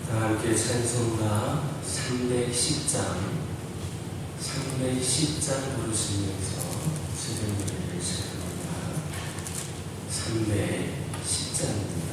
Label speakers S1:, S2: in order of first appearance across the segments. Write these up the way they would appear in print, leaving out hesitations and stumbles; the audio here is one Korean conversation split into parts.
S1: 다 함께 찬송가 310장 부르시면서 지금 노래를 시작합니다. 310장입니다.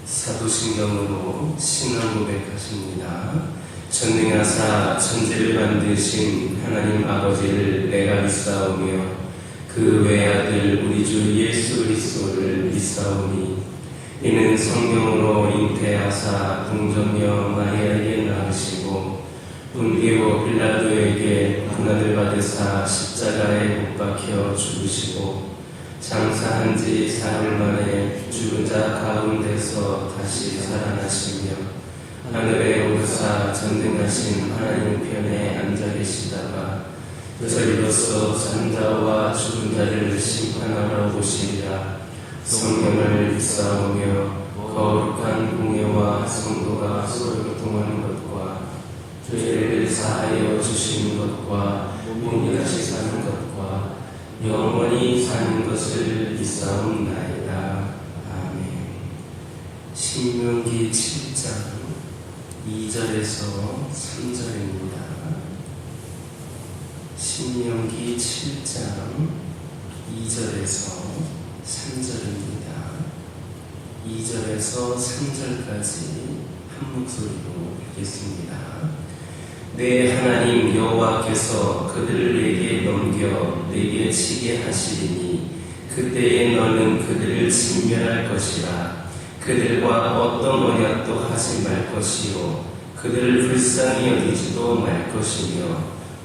S1: 사도신경으로 신앙 고백하십니다. 전능하사 천지를 만드신 하나님 아버지를 내가 믿사오며 그 외아들 우리 주 예수 그리스도를 믿사오니 이는 성령으로 잉태하사 동정녀 마리아에게 낳으시고 본디오 빌라도에게 고난을 받으사 십자가에 못 박혀 죽으시고 장사한 지 사흘 만에 죽은 자 가운데서 다시 살아나시며 하늘에 오르사 전능하신 하나님 편에 앉아 계시다가 저리로서 산자와 죽은 자를 심판하러 오시리라. 성령을 믿사오며 거룩한 공예와 성도가 서로 교통하는 것과 죄를 사하여 주시는 것과 몸이 다시 사는 것과 영원히 사는 것을 믿사옵나이다. 아멘. 신명기 7장 2절에서 3절입니다. 신명기 7장 2절에서 3절입니다. 2절에서 3절까지 한 목소리로 읽겠습니다. 내 하나님 여호와께서 그들을 내게 넘겨 내게 치게 하시리니 그때에 너는 그들을 진멸할 것이라. 그들과 어떤 언약도 하지 말 것이요 그들을 불쌍히 여기지도 말 것이며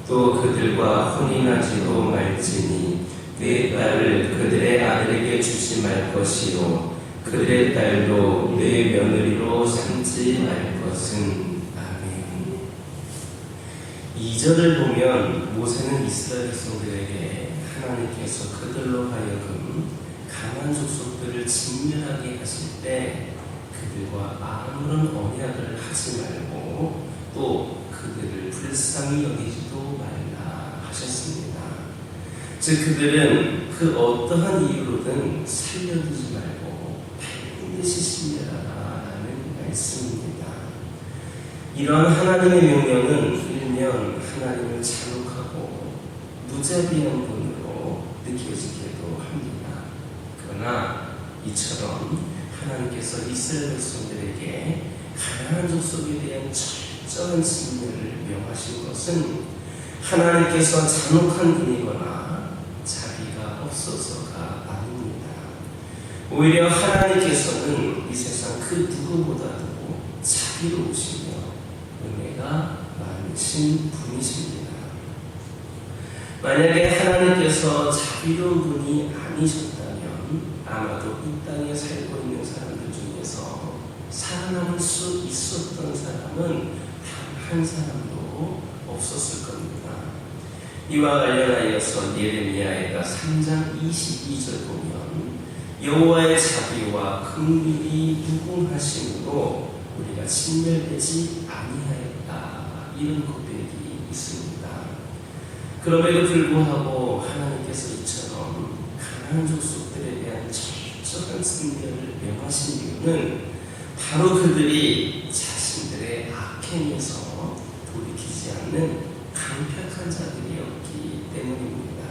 S1: 또 그들과 혼인하지도 말지니 내 딸을 그들의 아들에게 주지 말 것이요 그들의 딸도 내 며느리로 삼지 말 것은. 2절을 보면 모세는 이스라엘 백성들에게 하나님께서 그들로 하여금 가나안 족속들을 진멸하게 하실 때 그들과 아무런 언약을 하지 말고 또 그들을 불쌍히 여기지도 말라 하셨습니다. 즉 그들은 그 어떠한 이유로든 살려두지 말고 반드시 진멸하라는 말씀입니다. 이런 하나님의 명령은 일면 하나님을 잔혹하고 무자비한 분으로 느껴지기도 합니다. 그러나 이처럼 하나님께서 이스라엘 백성들에게 가나안 족속에 대한 철저한 진멸을 명하신 것은 하나님께서 잔혹한 분이거나 자비가 없어서가 아닙니다. 오히려 하나님께서는 이 세상 그 누구보다도 자비로우시며 은혜가 많으신 분이십니다. 만약에 하나님께서 자비로운 분이 아니셨다면 아마도 이 땅에 살고 있는 사람들 중에서 살아남을 수 있었던 사람은 단 한 사람도 없었을 겁니다. 이와 관련하여서 예레미야가 3장 22절 보면 여호와의 자비와 긍휼이 무궁하심으로 우리가 진멸되지 아니하였다, 이런 고백이 있습니다. 그럼에도 불구하고 하나님께서 이처럼 가나안 족속들에 대한 철저한 진멸을 명하신 이유는 바로 그들이 자신들의 악행에서 돌이키지 않는 강팍한 자들이었기 때문입니다.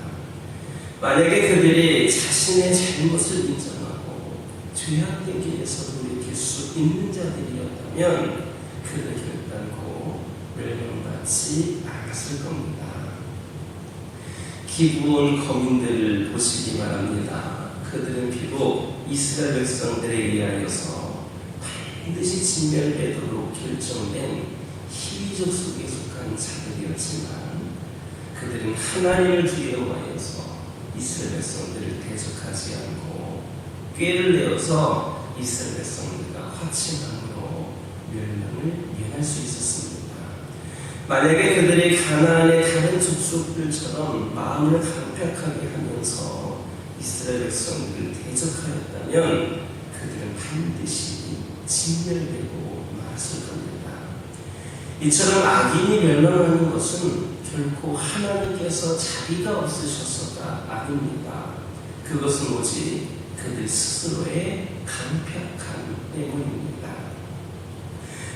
S1: 만약에 그들이 자신의 잘못을 인정하고 죄악된 길에서 돌이킬 수 있는 자들이었다면 그들은 결단코 멸망받지 않았을 겁니다. 기브온 거민들을 보시기 바랍니다. 그들은 비록 이스라엘 백성들에 의하여서 반드시 진멸되도록 결정된 희귀족 속에 속한 자들이었지만 그들은 하나님을 두려워하여서 이스라엘 백성들을 대적하지 않고 꾀를 내어서 이스라엘 백성들과 화친함으로 멸망을 면할 수 있었습니다. 만약에 그들이 가나안의 다른 족속들처럼 마음을 강팍하게 하면서 이스라엘 백성들을 대적하였다면 그들은 반드시 진멸되고 말았을 겁니다. 이처럼 악인이 멸망하는 것은 결코 하나님께서 자비가 없으셔서가 아닙니다. 그것은 오직 그들 스스로의 강팍함 때문입니다.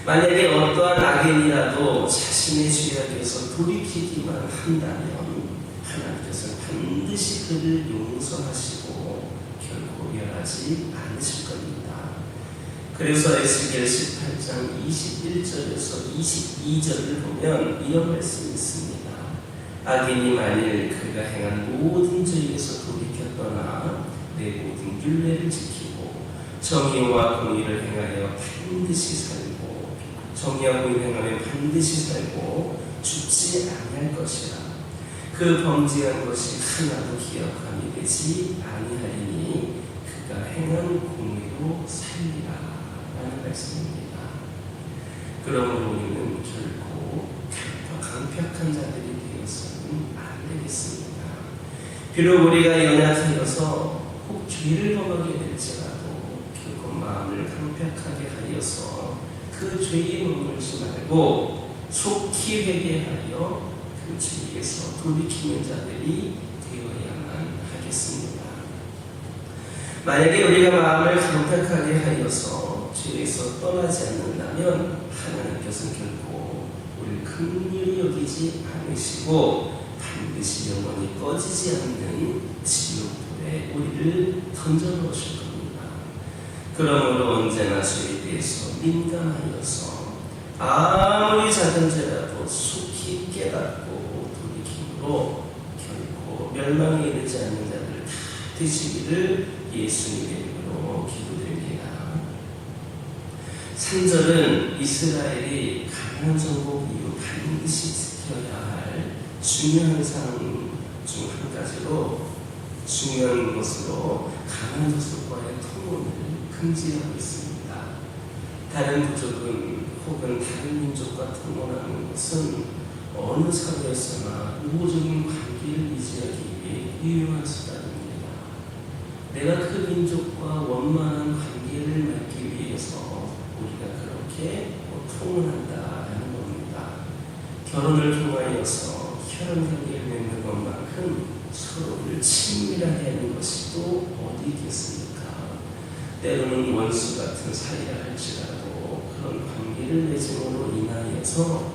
S1: 만약에 어떠한 악인이라도 자신의 죄악에서 돌이키기만 한다면 하나님께서는 반드시 그를 용서하시고 결코 멸하지 않으실 겁니다. 그래서 에스겔 18장 21절에서 22절을 보면 이런 말씀이 있습니다. 악인이 만일 그가 행한 모든 죄에서 돌이켰거나 내 모든 율례를 지키고 정의와 공의를 행하여 반드시 살고 정의와 공의를 행하여 반드시 살고 죽지 아니할 것이라. 그 범죄한 것이 하나도 기억함이 되지 아니하리니 그가 행한 공의로 살리라 라는 말씀입니다. 그러므로 우리는 결코 강팍한 자들이 되어서는 안 되겠습니다. 비록 우리가 연약하여서 혹 죄를 범하게 될지라도 결코 마음을 강팍하게 하여서 그 죄에 머물지 말고 속히 회개하여 그 죄에서 돌이키는 자들이 되어야만 만약에 우리가 마음을 강팍하게 하여서 죄에서 떠나지 않는다면 하나님께서는 결코 우리를 긍휼히 여기지 않으시고 반드시 영원히 꺼지지 않는 지옥불에 우리를 던져놓으실 겁니다. 그러므로 언제나 죄에 대해서 민감하여서 아무리 작은 죄라도 속히 깨닫고 돌이킴으로 결코 멸망에 이르지 않는 자들 다 되시기를 예수님의 이름으로 기도드립니다. 3절은 이스라엘이 가나안 정복 이후 반드시 지켜야 할 중요한 사항 중 한 가지로 중요한 것으로 가나안 족속과의 통혼을 금지하고 있습니다. 다른 부족은 혹은 다른 민족과 통혼하는 것은 어느 사회에서나 우호적인 관계를 유지하기 위해 유용한 수단입니다. 내가 그 민족과 원만한 관계를 맺기 위해서 우리가 그렇게 통혼한다라는 겁니다. 결혼을 통하여서 혈연 관계를 맺는 것만큼 서로를 친밀하게 하는 것이 또 어디 있겠습니까? 때로는 원수 같은 사이라 할지라도 그런 관계를 맺음으로 인하여서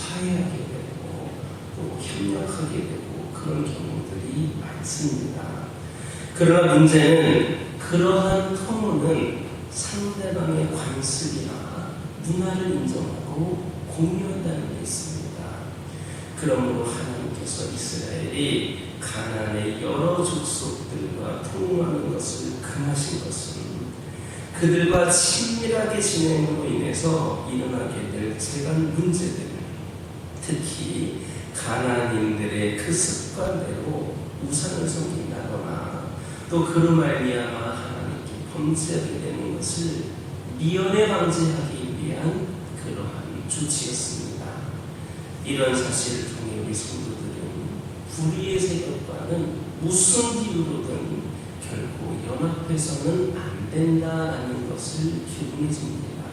S1: 화해하게 되고 또 협력하게 되고 그런 경우들이 많습니다. 그러나 문제는 그러한 통혼은 상대방의 관습이나 문화를 인정하고 공유한다는 게 있습니다. 그러므로 하나님께서 이스라엘이 가나안의 여러 족속들과 통혼하는 것을 금하신 것은 그들과 친밀하게 지내므로 인해서 일어나게 될 재간 문제들, 특히 가나안인들의 그 습관대로 우상을 섬긴다거나 또 그로 말미암아 하나님께 범죄하게 되는 것을 미연에 방지하기 위한 그러한 조치였습니다. 이런 사실을 통해 우리 성도들은 불의의 세력과는 무슨 이유로든 결코 연합해서는 안 된다라는 것을 교훈해줍니다.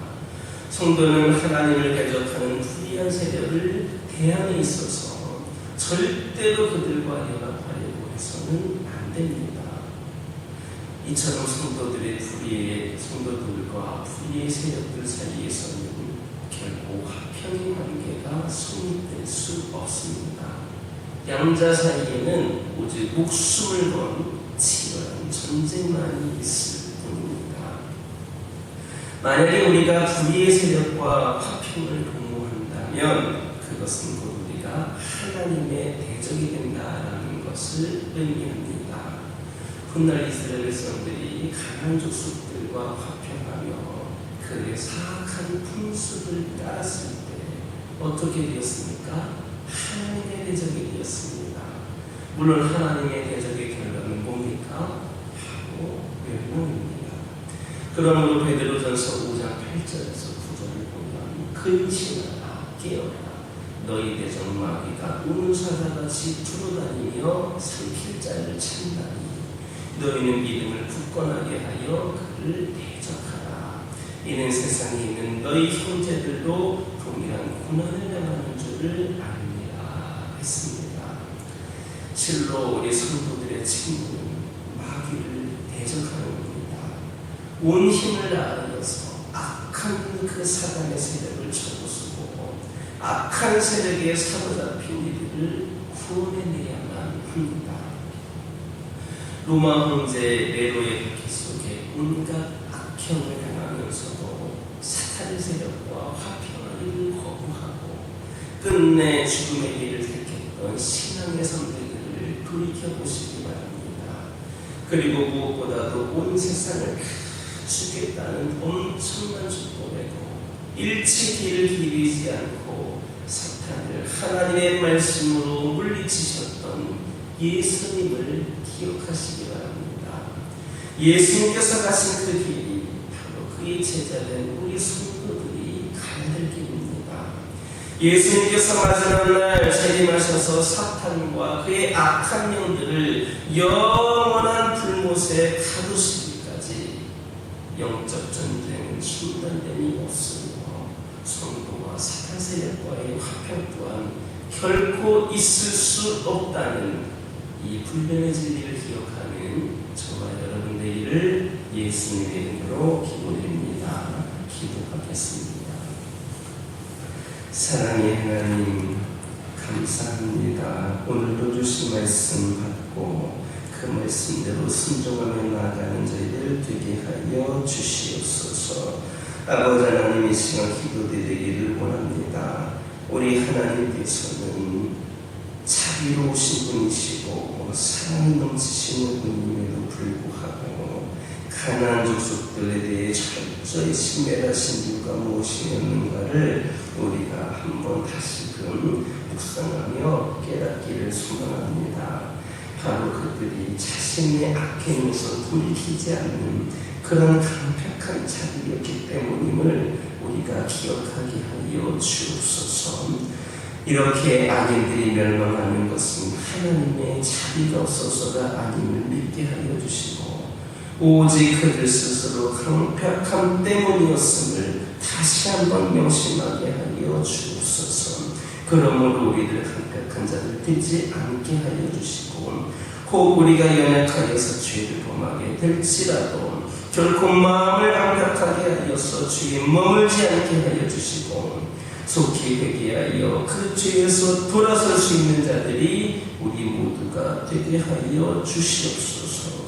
S1: 성도는 하나님을 대적하는 불의한 세력을 대항에 있어서 절대로 그들과 연합하려고 해서는 안 됩니다. 이처럼 성도들과 불의의 세력들 사이에서는 결코 화평의 관계가 성립될 수 없습니다. 양자 사이에는 오직 목숨을 건 치열한 전쟁만이 있을 뿐입니다. 만약에 우리가 불의의 세력과 화평을 도모한다면 그것은 곧 우리가 하나님의 대적이 된다라는 것을 의미합니다. 훗날 이스라엘 백성들이 가나안 족속들과 화평하며 그의 사악한 풍습을 따랐을 때 어떻게 되었습니까? 하나님의 대적이 되었습니다. 물론 하나님의 대적의 결과는 뭡니까? 바로 멸망입니다. 그러므로 베드로전서 5장 8절에서 9절을 보면 근신하라 깨어라 너희 대적 마귀가 우는사자같이 두루다니며 삼킬 자를 찾나니 너희는 믿음을 굳건하게 하여 그를 대적하라. 이는 세상에 있는 너희 형제들도 동일한 고난을 당하는 줄을 압니다 했습니다. 실로 우리 성도들의 친구는 마귀를 대적하는 겁니다. 온 힘을 다하여서 악한 그 사단의 세력을 쳐부수고 악한 세력에 사로잡힌 이들을 구원해내야만 합니다. 로마 황제 네로의 박해 속에 온갖 악형을 당하면서도 사탄의 세력과 화평하기를 거부하고 끝내 죽음의 길을 택했던 신앙의 선배들을 돌이켜보시기 바랍니다. 그리고 무엇보다도 온 세상을 다 주겠다는 엄청난 축복에도 일치 길을 기리지 않고 사탄을 하나님의 말씀으로 물리치셨던 예수님을 기억하시기 바랍니다. 예수님께서 가신 그 길이 바로 그의 제자된 우리 성도들이 가야 될 길입니다. 예수님께서 마지막 날 재림하셔서 사탄과 그의 악한 영들을 영원한 불못에 가두시기까지 영적 전쟁은 중단됨이 없으며 성도와 사탄 세력과의 화평 또한 결코 있을 수 없다는 이 불변의 진리를 기억하는 저와 여러분 되기를 예수님의 이름으로 기도드립니다. 기도하겠습니다. 사랑의 하나님, 감사합니다. 오늘도 주신 말씀 받고 그 말씀대로 순종하며 나아가는 저희들 되게 하여 주시옵소서. 아버지 하나님, 이 시간 기도드리기를 원합니다. 우리 하나님께서는 자비로우신 분이시고 사랑이 넘치시는 분임에도 불구하고 가나안 족속들에 대해 철저히 신멸하신 이유가 무엇이었는가를 우리가 한번 다시금 묵상하며 깨닫기를 소망합니다. 바로 그들이 자신의 악행에서 돌이키지 않는 그런 강력한 자비였기 때문임을 우리가 기억하게 하여 주옵소서. 이렇게 악인들이 멸망하는 것은 하나님의 자비가 없어서가 아님을 믿게 하여 주시고 오직 그들 스스로 강력함 때문이었음을 다시 한번 명심하게 하여 주옵소서. 그러므로 우리들 강력한 자들 되지 않게 하여 주시고 혹 우리가 연약하여서 죄를 범하게 될지라도 결코 마음을 강력하게 하여서 주의 머물지 않게 하여 주시고 속히 회개하여 그 죄에서 돌아설 수 있는 자들이 우리 모두가 되게 하여 주시옵소서.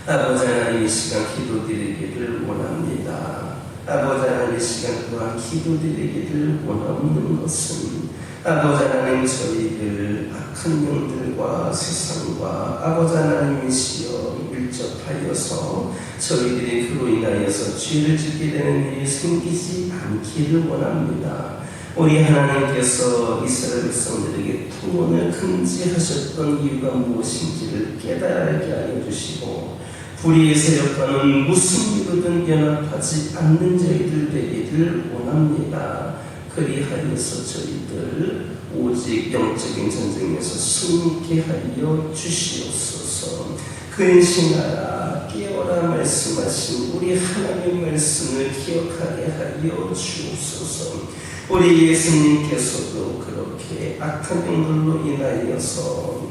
S1: 아버지 하나님, 이 시간 기도드리기를 원합니다. 아버지 하나님, 이 시간 또한 기도드리기를 원하는 것은 아버지 하나님, 저희들 악한 영들과 세상과 아버지 하나님이시여 밀접하여서 저희들이 그로 인하여서 죄를 짓게 되는 일이 생기지 않기를 원합니다. 우리 하나님께서 이스라엘 백성들에게 통혼을 금지하셨던 이유가 무엇인지를 깨달게 하여 주시고 불의의 세력과는 무슨 이유든 연합하지 않는 저희들 되기를 원합니다. 그리하여서 저희들 오직 영적인 전쟁에서 승리케 하여 주시옵소서. 근신하라 깨어라 말씀하신 우리 하나님의 말씀을 기억하게 하여 주옵소서. 우리 예수님께서도 그렇게 악한 영들로 인하여서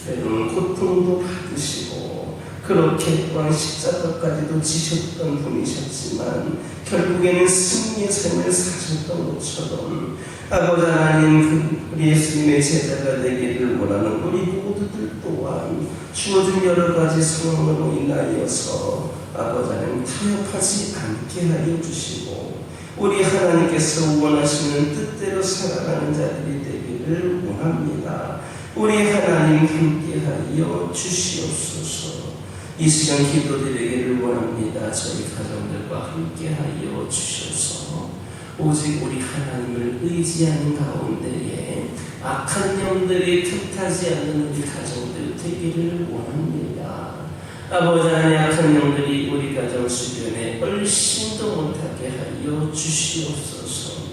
S1: 때로는 고통도 받으시고 그렇게 또한 십자가까지도 지셨던 분이셨지만 결국에는 승리의 삶을 사셨던 것처럼 아버지 하나님, 우리 예수님의 제자가 되기를 원하는 우리 모두들 또한 주어진 여러 가지 상황으로 인하여서 아버지 하나님 타협하지 않게 하여 주시고 우리 하나님께서 원하시는 뜻대로 살아가는 자들이 되기를 원합니다. 우리 하나님 함께하여 주시옵소서. 이 시간 기도드리기를 원합니다. 저희 가정들과 함께하여 주셔서 오직 우리 하나님을 의지하는 가운데에 악한 영들이 틈타지 않는 우리 가정들 되기를 원합니다. 아버지 하나님, 악한 영들이 우리 가정 주변에 얼씬도 못하게 하여 주시옵소서.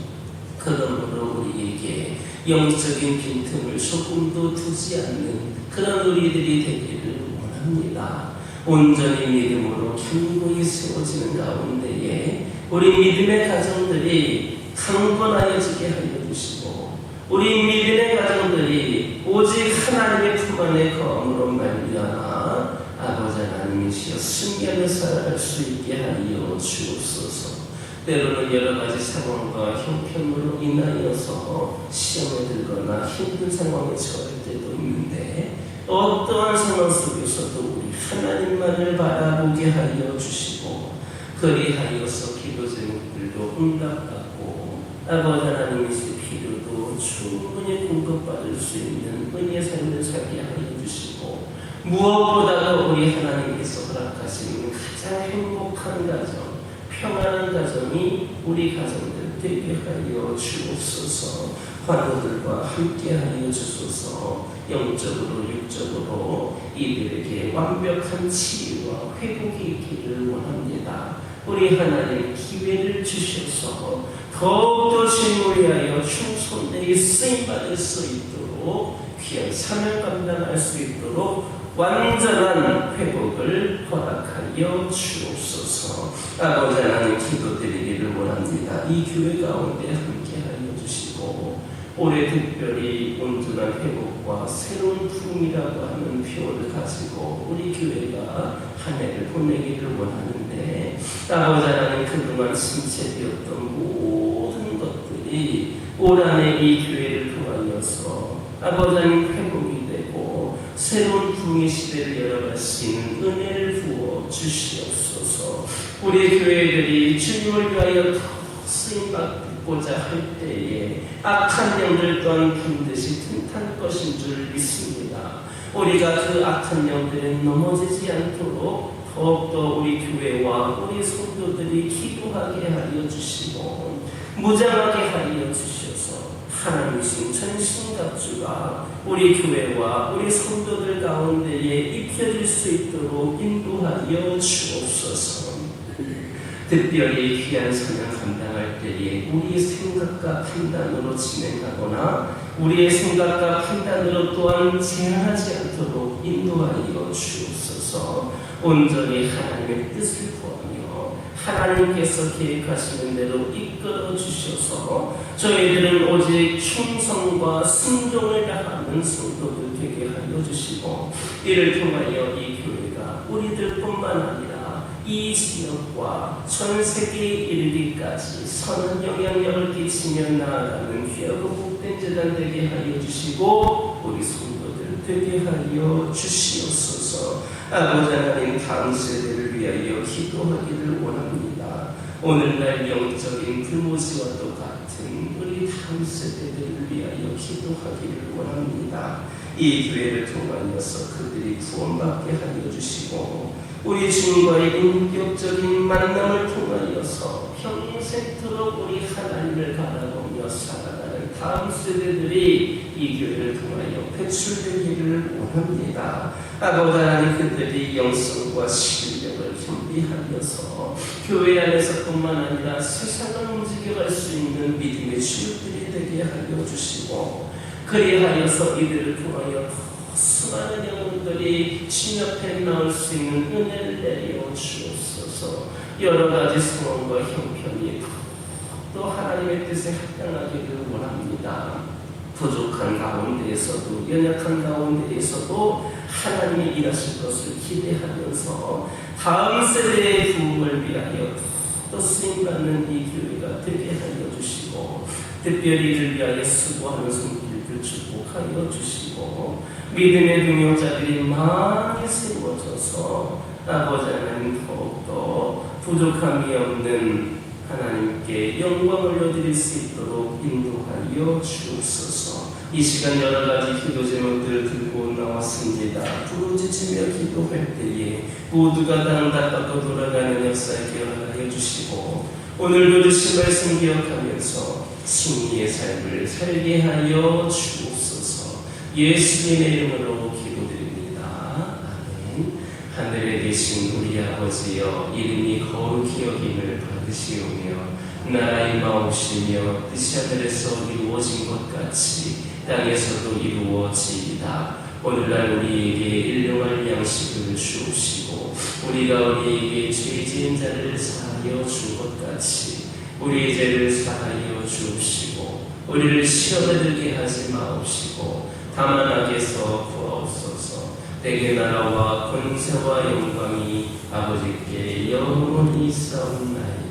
S1: 그러므로 우리에게 영적인 빈틈을 조금도 두지 않는 그런 우리들이 되기를 원합니다. 온전히 믿음으로 견고히 세워지는 가운데에 우리 믿음의 가정들이 강건하여지게 하여 주시고 우리 믿음의 가정들이 오직 하나님의 품 안에 거함으로 말미암아 아버지 하나님이시여 승리하며 살아갈 수 있게 하여 주옵소서. 때로는 여러 가지 상황과 형편으로 인하여서 시험에 들거나 힘든 상황에 처할 때도 있는데 어떠한 상황 속에서도 우리 하나님만을 바라보게 하여 주시고 그리하여서 기도 제목들도 응답받고 아버지 하나님의 필요도 충분히 공급받을 수 있는 은혜의 삶을 살게 하여 주시고 무엇보다도 우리 하나님께서 허락하시는 가장 행복한 가정, 평안한 가정이 우리 가정들 되게 하여 주옵소서. 환우들과 함께 하여 주소서. 영적으로 육적으로 이들에게 완벽한 치유와 회복이 있기를 원합니다. 우리 하나님 기회를 주셔서 더욱더 주님을 위하여 충성되게 쓰임받을 수 있도록 귀한 삶을 감당할 수 있도록 완전한 회복을 허락하여 주옵소서. 아버지 하나님 기도드리기를 원합니다. 이 교회 가운데 함께하여 주시고 올해 특별히 온전한 회복과 새로운 부흥이라고 하는 표어를 가지고 우리 교회가 한 해를 보내기를 원하는데, 아버지 하나님, 그동안 침체되었던 모든 것들이 올 한해 이 교회를 통하여서 아버지 하나님 회복이 되고 새로운 부흥의 시대를 열어갈 수 있는 은혜를 부어 주시옵소서. 우리 교회들이 주님을 위하여 더 쓰임받고자 할 때에 악한 영들 또한 반드시 틈탈 것인 줄 믿습니다. 우리가 그 악한 영들에 넘어지지 않도록 더욱더 우리 교회와 우리 성도들이 기도하게 하여 주시고 무장하게 하여 주셔서 하나님이신 전신갑주가 우리 교회와 우리 성도들 가운데에 입혀질 수 있도록 인도하여 주옵소서. 특별히 귀한 사명 감당할 때에 우리의 생각과 판단으로 진행하거나 우리의 생각과 판단으로 또한 제한하지 않도록 인도하여 주옵소서. 온전히 하나님의 뜻을 구하며 하나님께서 계획하시는 대로 이끌어 주셔서 저희들은 오직 충성과 순종을 다하는 성도들 되게 하여 주시고, 이를 통하여 이 교회가 우리들뿐만 아니라 이 지역과 전 세계에 이르기까지 선한 영향력을 끼치며 나아가는 귀하고 복된 재단 되게 하여 주시고 우리 성도들 되게 하여 주시옵소서. 아버지 하나님, 다음 세대를 위하여 기도하기를 원합니다. 오늘날 영적인 불모지와도 같은 우리 다음 세대들을 위하여 기도하기를 원합니다. 이 교회를 통하여서 그들이 구원받게 하여 주시고 우리 주님과의 인격적인 만남을 통하여서 평생토록 우리 하나님을 바라보며 살아가는 다음 세대들이 이 교회를 통하여 배출되기를 원합니다. 아버지 하나님, 그들이 영성과 실력을 겸비하여서 교회 안에서뿐만 아니라 세상을 움직여갈 수 있는 믿음의 주역들이 되게 하여 주시고, 그리하여서 이들을 통하여 수많은 영혼들이 주님 앞에 나올 수 있는 은혜를 내려 주옵소서. 여러 가지 상황과 형편이 또 하나님의 뜻에 합당하기를 원합니다. 부족한 가운데에서도 연약한 가운데에서도 하나님이 일하실 것을 기대하면서 다음 세대의 부흥을 위하여 또 쓰임받는 이 교회가 되게 하여 주시고, 특별히 이를 위하여 수고하는 손길들 축복하여 주시고, 믿음의 동역자들이 많이 세워져서 아버지 하나님 더욱더 부족함이 없는 하나님께 영광을 올려드릴 수 있도록 인도하여 주옵소서. 이 시간 여러 가지 기도 제목들을 들고 나왔습니다. 부르짖으며 기도할 때에 모두가 다 응답받고 돌아가는 역사에 기억하여 주시고, 오늘도 주신 말씀 기억하면서 승리의 삶을 살게 하여 주옵소서. 예수님의 이름으로 기도드립니다. 아멘. 하늘에 계신 우리 아버지여, 이름이 거룩히 여김을 받으시오며 나라의 마옵시며 뜻이 하늘에서 이루어진 것 같이 땅에서도 이루어지이다. 오늘날 우리에게 일용할 양식을 주옵시고 우리가 우리에게 죄 지은 자를 사하여 준 것 같이 우리의 죄를 사하여 주옵시고 우리를 시험에 들게 하지 마옵시고 다만 악에서 구하옵소서. 내게 나라와 권세와 영광이 아버지께 영원히 있사옵나이다.